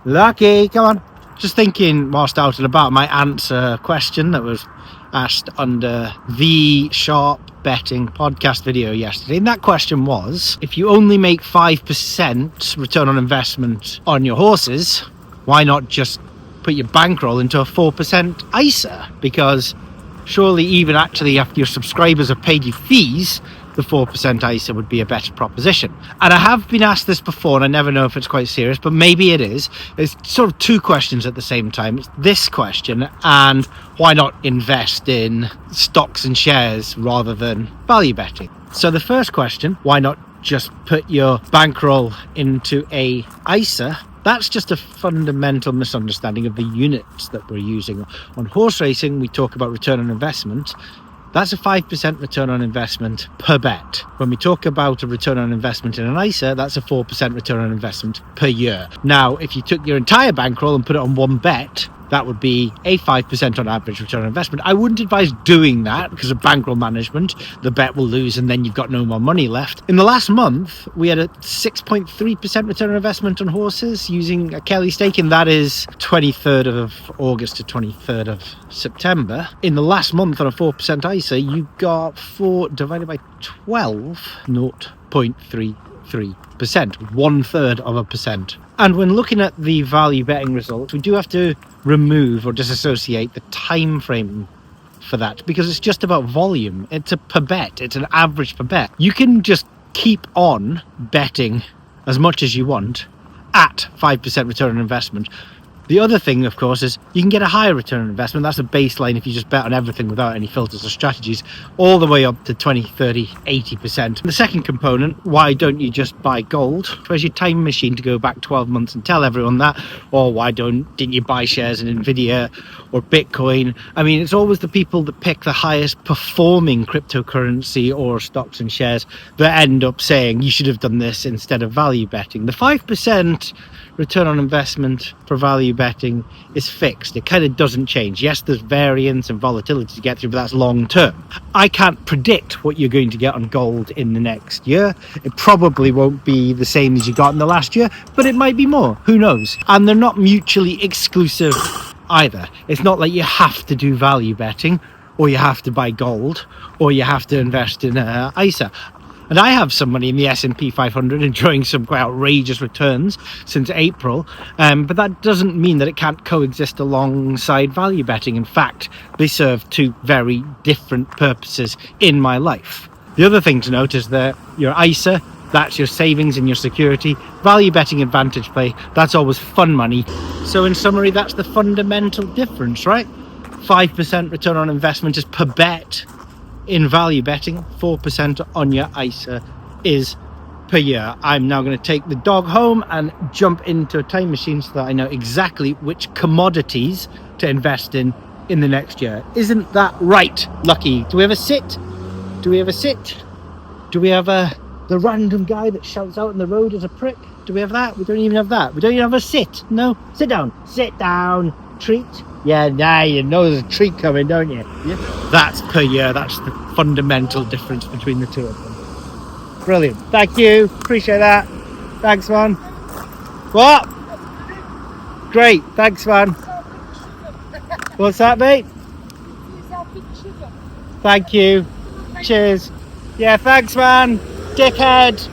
Lucky, come on. Just thinking whilst out and about, my answer question that was asked under the Sharp Betting podcast video yesterday. And that question was, if you only make 5% return on investment on your horses, why not just put your bankroll into a 4% ISA? Because surely even actually after your subscribers have paid you fees, the 4% ISA would be a better proposition. And I have been asked this before, and I never know if it's quite serious, but maybe it is. It's sort of two questions at the same time. It's this question and why not invest in stocks and shares rather than value betting? So the first question, why not just put your bankroll into a ISA? That's just a fundamental misunderstanding of the units that we're using. On horse racing, we talk about return on investment. That's a 5% return on investment per bet. When we talk about a return on investment in an ISA, that's a 4% return on investment per year. Now, if you took your entire bankroll and put it on one bet, that would be a 5% on average return on investment. I wouldn't advise doing that because of bankroll management. The bet will lose and then you've got no more money left. In the last month, we had a 6.3% return on investment on horses using a Kelly stake, and that is 23rd of August to 23rd of September. In the last month on a 4% ISA, you got 4 divided by 12, 0.33%, 1/3 of a percent. And when looking at the value betting results, we do have to remove or disassociate the time frame for that, because it's just about volume. It's a per bet, it's an average per bet. You can just keep on betting as much as you want at 5% return on investment. The other thing, of course, is you can get a higher return on investment. That's a baseline if you just bet on everything without any filters or strategies, all the way up to 20, 30, 80%. The second component, why don't you just buy gold? Where's your time machine to go back 12 months and tell everyone that? Or why didn't you buy shares in Nvidia or Bitcoin? I mean, it's always the people that pick the highest performing cryptocurrency or stocks and shares that end up saying you should have done this instead of value betting. The 5% return on investment for value betting is fixed. It kind of doesn't change. Yes, there's variance and volatility to get through, but that's long term. I can't predict what you're going to get on gold in the next year. It probably won't be the same as you got in the last year, but it might be more. Who knows? And they're not mutually exclusive either. It's not like you have to do value betting, or you have to buy gold, or you have to invest in ISA. And I have some money in the S&P 500 enjoying some quite outrageous returns since April. But that doesn't mean that it can't coexist alongside value betting. In fact, they serve two very different purposes in my life. The other thing to note is that your ISA, that's your savings and your security. Value betting and Vantage Play, that's always fun money. So in summary, that's the fundamental difference, right? 5% return on investment is per bet. In value betting, 4% on your ISA is per year. I'm now going to take the dog home and jump into a time machine so that I know exactly which commodities to invest in the next year. Isn't that right, Lucky? Do we have a sit? Do we have a sit? Do we have the random guy that shouts out in the road as a prick? Do we have that? We don't even have that. We don't even have a sit. No, sit down. Sit down. Treat. Yeah, nah, you know there's a treat coming, don't you? Yeah. That's per year. That's the fundamental difference between the two of them. Brilliant. Thank you. Appreciate that. Thanks, man. What? Great. Thanks, man. What's that, mate? Thank you. Cheers. Yeah, thanks, man. Dickhead.